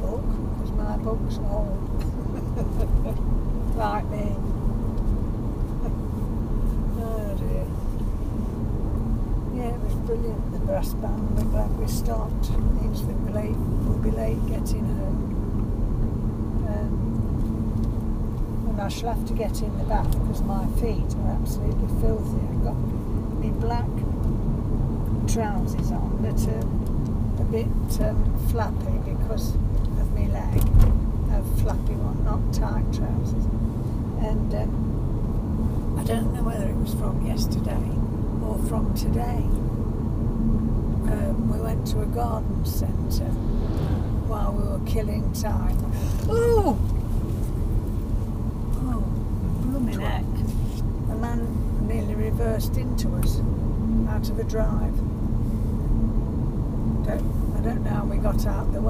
book, because my book's old. Like me. Oh dear. Yeah, it was brilliant, the brass band. We're glad we stopped. It means we'll be late getting home. And I shall have to get in the bath because my feet are absolutely filthy. I've got my black trousers on that are a bit flappy because of my leg. A flappy one, not tight trousers. And I don't know whether it was from yesterday or from today. We went to a garden centre while we were killing time. Oh, blooming heck. A man nearly reversed into us out of a drive. I don't know how we got out the way.